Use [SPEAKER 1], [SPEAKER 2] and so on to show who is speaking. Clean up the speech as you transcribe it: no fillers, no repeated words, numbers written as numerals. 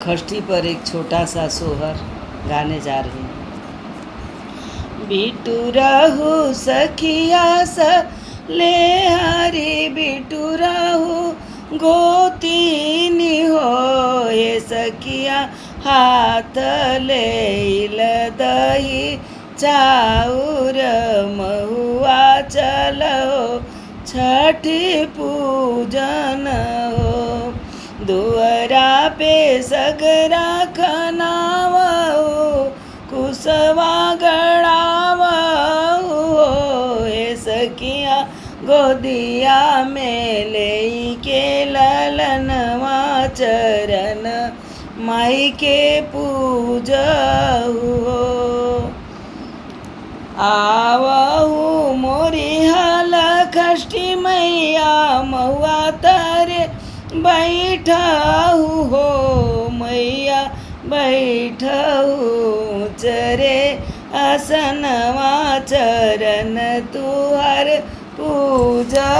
[SPEAKER 1] खष्टी पर एक छोटा सा सोहर गाने जा रही हूँ। बिटू रहू सखिया स ले हरी बिटू रहू गोतीनी हो ये सखिया हाथ ले दही चाउर महुआ चलो छठी पूजन हो दुअरा पे सगरा खनावो कुसवा गड़ावो हे सखिया गोदिया में ले के ललनवा चरण माई के पूजहु आवहु मोरी हाल खष्टी मैया महुआ तारे बैठहु हो मैया बैठहु चरे आसनवा चरण तुहर पूजा